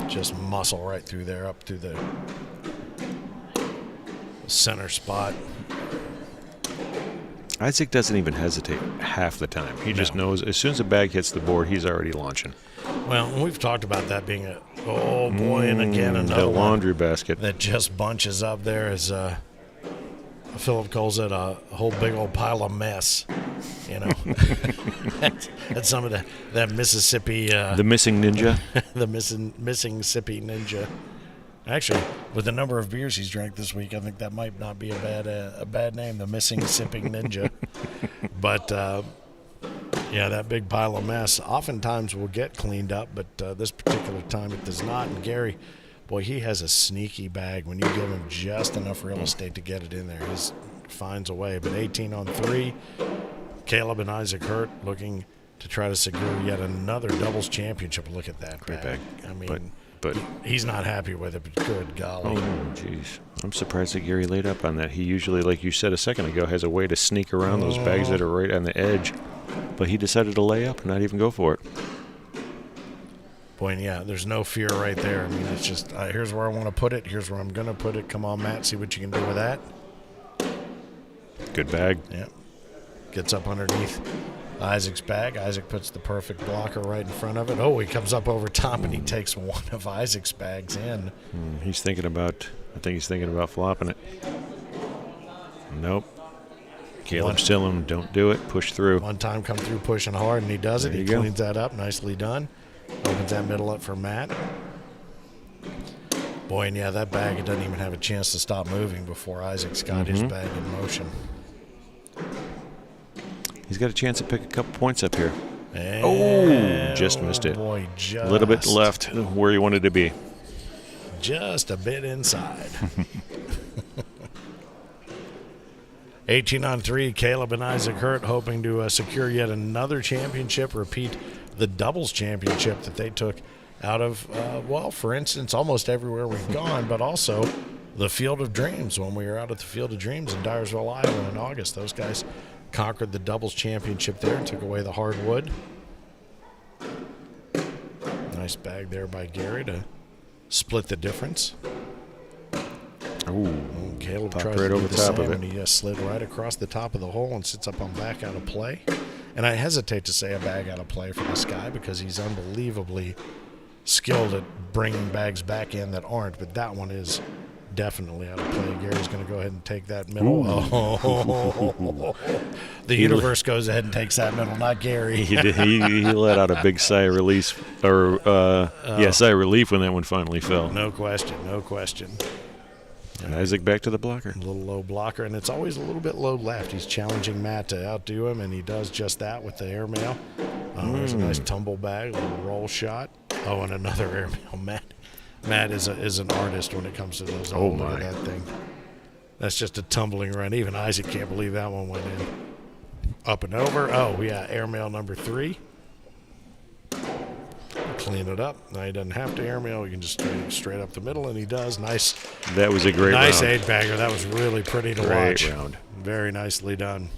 Just muscle right through there, up through the center spot. Isaac doesn't even hesitate half the time. He just knows as soon as the bag hits the board, he's already launching. Well, we've talked about that being and again another laundry basket that just bunches up there, as Philip calls it, a whole big old pile of mess. You know, that's some of that Mississippi. The missing ninja. The missing Mississippi ninja. Actually, with the number of beers he's drank this week, I think that might not be a bad name, the Missing Sipping Ninja. But, yeah, that big pile of mess oftentimes will get cleaned up, but this particular time it does not. And Gary, boy, he has a sneaky bag. When you give him just enough real estate to get it in there, he finds a way. But 18 on 3, Caleb and Isaac Hurt looking to try to secure yet another doubles championship. Look at that Great bag. bag. I mean, But he's not happy with it, but good golly. oh, jeez. I'm surprised that Gary laid up on that. He usually, like you said a second ago, has a way to sneak around those bags that are right on the edge. But he decided to lay up and not even go for it. Boy, and yeah, there's no fear right there. I mean, it's just, here's where I want to put it. Here's where I'm going to put it. Come on, Matt, see what you can do with that. Good bag. Yep. Gets up underneath Isaac's bag. Isaac puts the perfect blocker right in front of it. Oh, he comes up over top and he takes one of Isaac's bags in. I think he's thinking about flopping it. Nope. Caleb's telling him, don't do it, push through. One time come through pushing hard, and he does it. There He you go. cleans that up. Nicely done. Opens that middle up for Matt. Boy, and yeah, that bag, it doesn't even have a chance to stop moving before Isaac's got his bag in motion. He's got a chance to pick a couple points up here. And just missed it. Boy, just A little bit left where he wanted to be. Just a bit inside. 18 on 3, Caleb and Isaac Hurt hoping to secure yet another championship, repeat the doubles championship that they took out of, well, for instance, almost everywhere we've gone, but also the Field of Dreams. When we were out at the Field of Dreams in Dyersville, Iowa in August, those guys conquered the doubles championship there and took away the hardwood. Nice bag there by Gary to split the difference. Ooh, Caleb popped tries right to do over the top same, of it. and he slid right across the top of the hole and sits up on back out of play. And I hesitate to say a bag out of play for this guy because he's unbelievably skilled at bringing bags back in that aren't, but that one is definitely out of play. Gary's going to go ahead and take that middle. Oh, the universe goes ahead and takes that middle, not Gary. He let out a big sigh of release, or sigh of relief when that one finally fell. No question, no question. And Isaac back to the blocker. A little low blocker, and it's always a little bit low left. He's challenging Matt to outdo him, and he does just that with the airmail. There's a nice tumble bag, a little roll shot. Oh, and another airmail. Matt is an artist when it comes to those. Oh, look at that thing. That's just a tumbling run. Even Isaac can't believe that one went in. Up and over. Oh, yeah, airmail number 3. Clean it up. Now he doesn't have to airmail. He can just straight up the middle, and he does. Nice. That was a great nice round. 8-bagger. That was really pretty to Great watch. round. Very nicely done.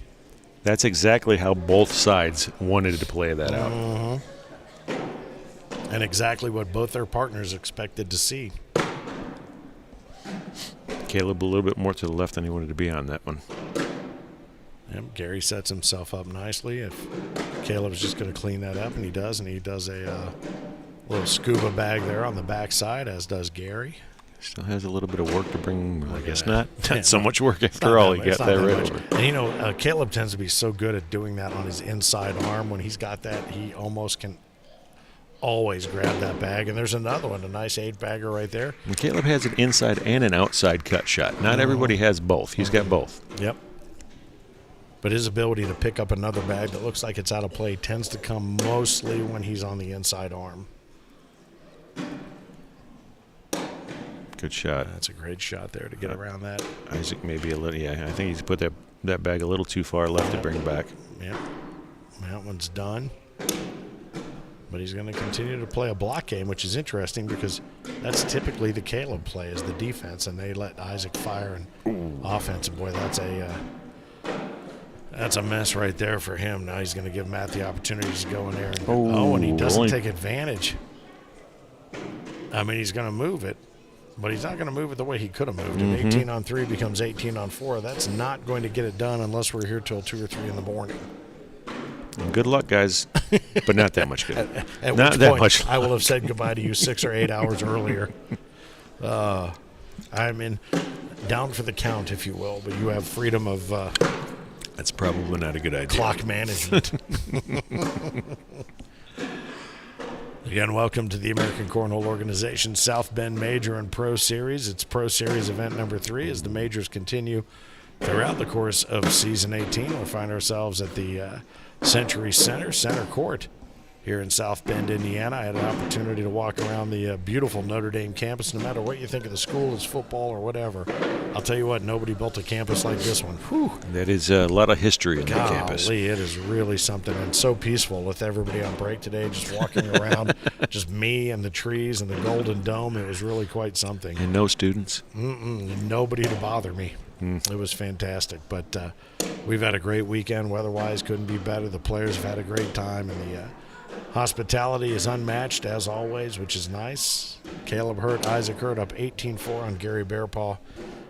That's exactly how both sides wanted to play that out. And exactly what both their partners expected to see. Caleb a little bit more to the left than he wanted to be on that one. Yep, Gary sets himself up nicely. If Caleb's just going to clean that up, and he does a little scuba bag there on the backside, as does Gary. Still has a little bit of work to bring. I guess that. not so much work after all. He got that right over. And you know, Caleb tends to be so good at doing that on his inside arm. When he's got that, he almost can always grab that bag. And there's another one, a nice 8-bagger right there. And Caleb has an inside and an outside cut shot. Not everybody has both. He's got both. Yep. But his ability to pick up another bag that looks like it's out of play tends to come mostly when he's on the inside arm. Good shot. That's a great shot there to get around that. Isaac maybe a little, I think he's put that bag a little too far left to bring back. Yep. That one's done. But he's going to continue to play a block game, which is interesting because that's typically the Caleb play is the defense, and they let Isaac fire and offense. And boy, that's a mess right there for him. Now he's going to give Matt the opportunity to go in there. And he doesn't take advantage. I mean, he's going to move it, but he's not going to move it the way he could have moved it. 18 on 3 becomes 18 on 4. That's not going to get it done unless we're here till 2 or 3 in the morning. And good luck, guys, but not that much good. At not which that point, much. I will have said goodbye to you 6 or 8 hours earlier. I'm down for the count, if you will, but you have freedom of that's probably not a good idea. Clock management. Again, welcome to the American Cornhole Organization South Bend Major and Pro Series. It's Pro Series event number 3 as the majors continue throughout the course of season 18. We'll find ourselves at the Century Center Court here in South Bend, Indiana. I had an opportunity to walk around the beautiful Notre Dame campus. No matter what you think of the school, it's football or whatever, I'll tell you what, nobody built a campus like this one. Whew. That is a lot of history in the campus. Golly, it is really something, and so peaceful with everybody on break today, just walking around, just me and the trees and the Golden Dome. It was really quite something. And no students. Nobody to bother me. It was fantastic, but we've had a great weekend. Weather-wise, couldn't be better. The players have had a great time, and the hospitality is unmatched, as always, which is nice. Caleb Hurt, Isaac Hurt up 18-4 on Gary Bearpaw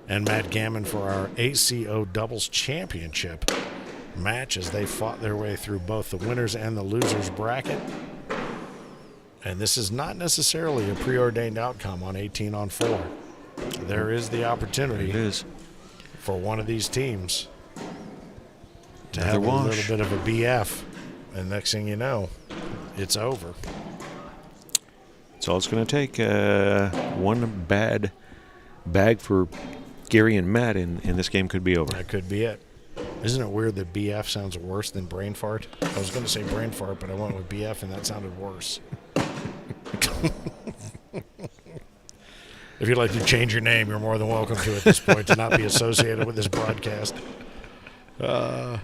and Matt Gammon for our ACO Doubles Championship match as they fought their way through both the winners and the losers bracket. And this is not necessarily a preordained outcome on 18-4. There is the opportunity for one of these teams to have a little bit of a BF, and next thing you know, it's over. That's all it's going to take. One bad bag for Gary and Matt, and this game could be over. That could be it. Isn't it weird that BF sounds worse than brain fart? I was going to say brain fart, but I went with BF, and that sounded worse. If you'd like to change your name, you're more than welcome to at this point to not be associated with this broadcast. Good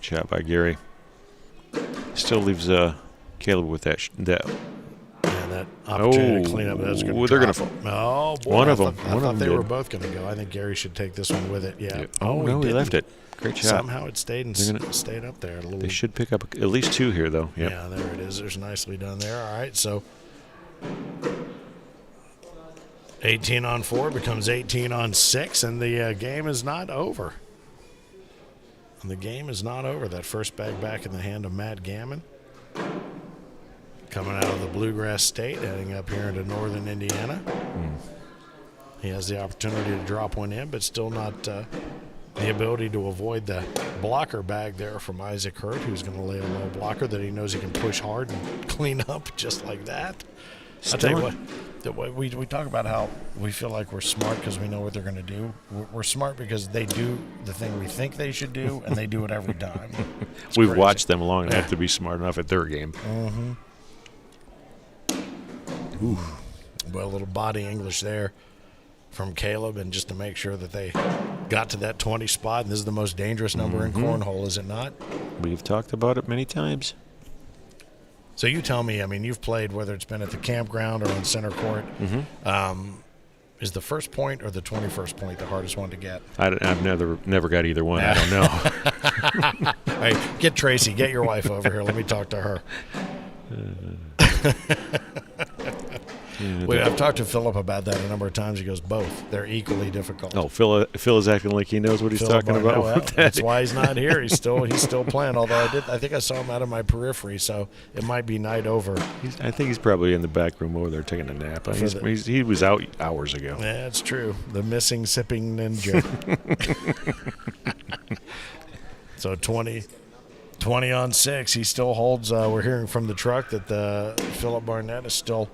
shot by Gary. Still leaves Caleb with that opportunity to clean up. That's going to they're going to fall. Oh, boy. One of them. I thought they were both going to go. I think Gary should take this one with it. Yeah. Oh, no, he left it. Great shot. Somehow it stayed stayed up there. They should pick up at least two here, though. Yep. Yeah, there it is. There's nicely done there. All right, so 18-4 becomes 18-6, and the game is not over. And the game is not over. That first bag back in the hand of Matt Gammon. Coming out of the Bluegrass State, heading up here into northern Indiana. He has the opportunity to drop one in, but still not the ability to avoid the blocker bag there from Isaac Hurt, who's going to lay a low blocker that he knows he can push hard and clean up just like that. I'll tell you what, we talk about how we feel like we're smart because we know what they're going to do. We're smart because they do the thing we think they should do, and they do it every time. We've watched them long enough to be smart enough at their game. Ooh. Well, a little body English there from Caleb, and just to make sure that they got to that 20 spot. And this is the most dangerous number in cornhole, is it not? We've talked about it many times. So you tell me, I mean, you've played whether it's been at the campground or on center court. Is the first point or the 21st point the hardest one to get? I've never got either one. I don't know. All right, get Tracy, get your wife over here. Let me talk to her. I've talked to Philip about that a number of times. He goes, both. They're equally difficult. Oh, Phil is acting like he knows what he's talking about. Well, that's why he's not here. He's still playing. Although I think I saw him out of my periphery, so it might be night over. I think he's probably in the back room over there taking a nap. He was out hours ago. Yeah, that's true. The missing sipping ninja. So 20-6. He still holds. We're hearing from the truck that Philip Barnett is still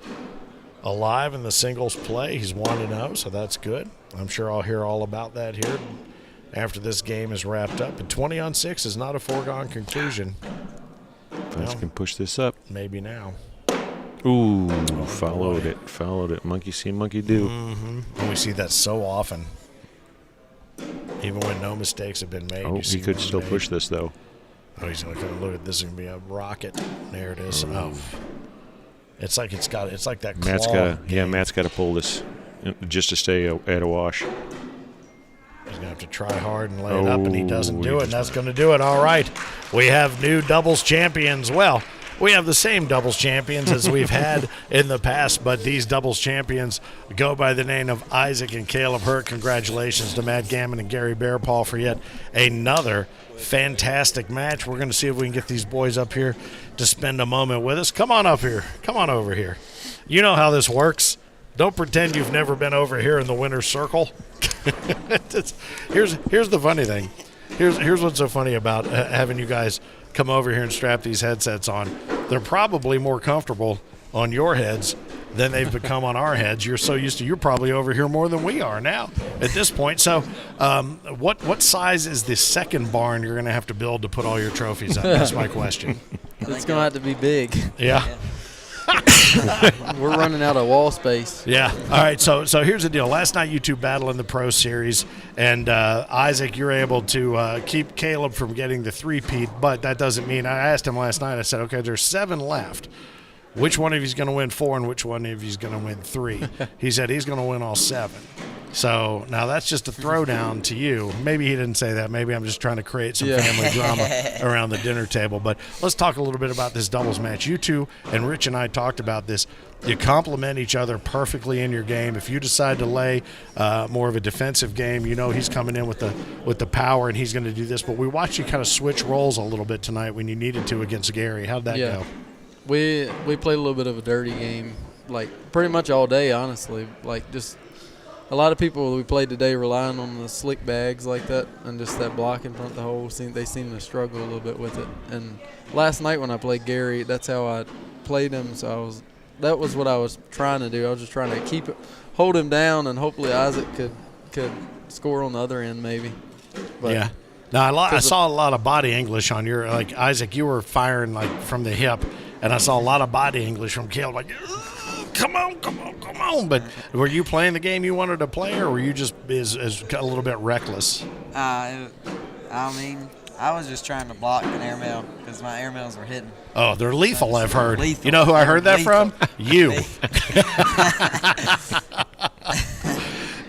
alive in the singles play. He's 1-0, so that's good. I'm sure I'll hear all about that here after this game is wrapped up. But 20-6 is not a foregone conclusion. Let's can push this up. Maybe now. Ooh, followed it. Monkey see, monkey do. And we see that so often. Even when no mistakes have been made. Oh, he could still push this, though. Oh, he's going to look at this. Is going to be a rocket. There it is. Oh. It's like that claw. Matt's got to pull this just to stay at a wash. He's going to have to try hard and lay it up, and he doesn't do it, and that's going to do it. All right. We have new doubles champions. Well, we have the same doubles champions as we've had in the past, but these doubles champions go by the name of Isaac and Caleb Hurt. Congratulations to Matt Gammon and Gary Bearpaw for yet another fantastic match. We're going to see if we can get these boys up here to spend a moment with us. Come on up here. Come on over here. You know how this works. Don't pretend you've never been over here in the winner's circle. Here's the funny thing. Here's what's so funny about having you guys come over here and strap these headsets on. They're probably more comfortable on your heads than they've become on our heads. You're so used to, you're probably over here more than we are now at this point. So what size is the second barn you're going to have to build to put all your trophies up? That's my question. It's going to have to be big. Yeah. We're running out of wall space. Yeah. All right. So here's the deal. Last night you two battled in the Pro Series, and Isaac, you're able to keep Caleb from getting the three-peat, but that doesn't mean – I asked him last night, I said, okay, there's 7 left. Which one of you is going to win 4 and which one of you is going to win 3? He said he's going to win all 7. So now that's just a throwdown to you. Maybe he didn't say that. Maybe I'm just trying to create some family drama around the dinner table. But let's talk a little bit about this doubles match. You two and Rich and I talked about this. You complement each other perfectly in your game. If you decide to lay more of a defensive game, you know he's coming in with the power and he's going to do this. But we watched you kind of switch roles a little bit tonight when you needed to against Gary. How'd that go? We played a little bit of a dirty game, like pretty much all day, honestly. Like just a lot of people we played today relying on the slick bags like that and just that block in front of the hole. They seem to struggle a little bit with it. And last night when I played Gary, that's how I played him. So that was what I was trying to do. I was just trying to hold him down, and hopefully Isaac could score on the other end maybe. But yeah. Now I saw a lot of body English on your, like Isaac, you were firing like from the hip. And I saw a lot of body English from Caleb, like, come on. But were you playing the game you wanted to play, or were you just as a little bit reckless? I mean, I was just trying to block an airmail because my airmails were hitting. Oh, they're lethal, I've heard. Lethal. You know who I heard that from? You.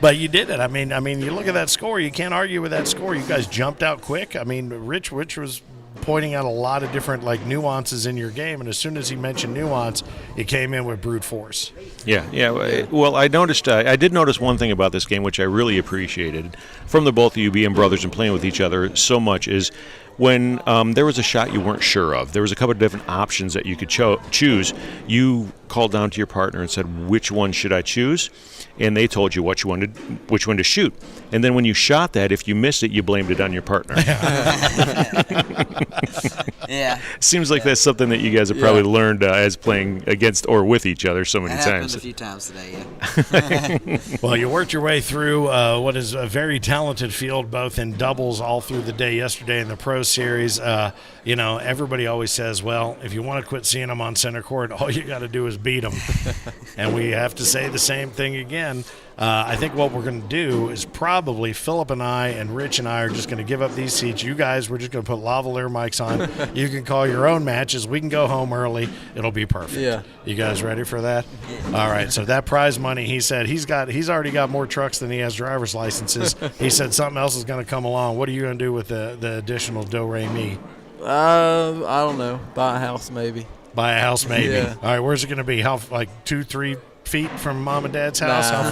But you did it. I mean, you look at that score. You can't argue with that score. You guys jumped out quick. I mean, Rich was pointing out a lot of different nuances in your game, and as soon as he mentioned nuance, you came in with brute force. Yeah. Well, I did notice one thing about this game, which I really appreciated from the both of you being brothers and playing with each other so much, is when there was a shot you weren't sure of, there was a couple of different options that you could choose. You called down to your partner and said, which one should I choose? And they told you which one to shoot. And then when you shot that, if you missed it, you blamed it on your partner. Yeah. Seems like that's something that you guys have probably learned as playing against or with each other so many times. Happened a few times today, yeah. Well, you worked your way through what is a very talented field, both in doubles all through the day yesterday in the Pro Series. Everybody always says, well, if you want to quit seeing them on center court, all you got to do is beat them. And we have to say the same thing again. I think what we're going to do is probably Philip and I and Rich and I are just going to give up these seats. You guys, we're just going to put lavalier mics on. You can call your own matches. We can go home early. It'll be perfect. Yeah. You guys ready for that? Yeah. All right. So that prize money, he said he's already got more trucks than he has driver's licenses. He said something else is going to come along. What are you going to do with the additional do-re-mi? I don't know. Buy a house maybe. Buy a house maybe. Yeah. All right. Where's it going to be? How 2-3 feet from mom and dad's house? Nah.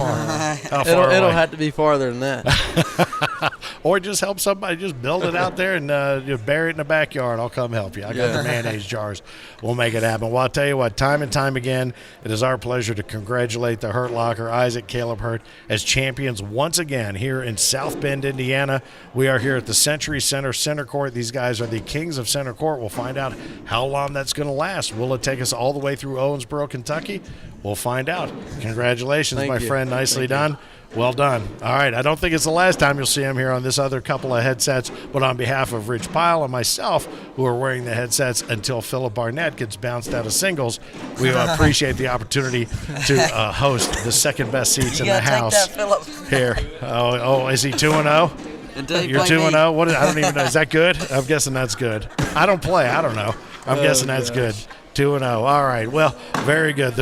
How far? It'll have to be farther than that. Or just help somebody just build it out there and bury it in the backyard. I'll come help you. I got the mayonnaise jars. We'll make it happen. Well, I'll tell you what, time and time again, it is our pleasure to congratulate the Hurt Locker, Isaac, Caleb Hurt, as champions once again here in South Bend, Indiana. We are here at the Century Center Court. These guys are the kings of center court. We'll find out how long that's going to last. Will it take us all the way through Owensboro, Kentucky? We'll find out. Congratulations, Thank my you. friend. Nicely Thank you. done. Well done. All right. I don't think it's the last time you'll see him here on this other couple of headsets, but on behalf of Rich Pyle and myself, who are wearing the headsets until Philip Barnett gets bounced out of singles, we appreciate the opportunity to host the second best seats in the house. Take that, Philip. Here. Oh, is he 2-0? You're 2-0? What? I don't even know. Is that good? I'm guessing that's good. I don't play. I don't know. I'm guessing that's good. 2-0. All right. Well, very good.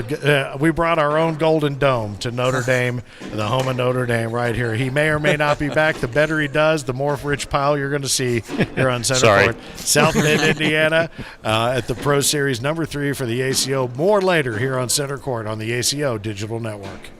We brought our own Golden Dome to Notre Dame, the home of Notre Dame right here. He may or may not be back. The better he does, the more Rich Pyle you're going to see here on center court. South Bend, Indiana, at the Pro Series number 3 for the ACO. More later here on center court on the ACO Digital Network.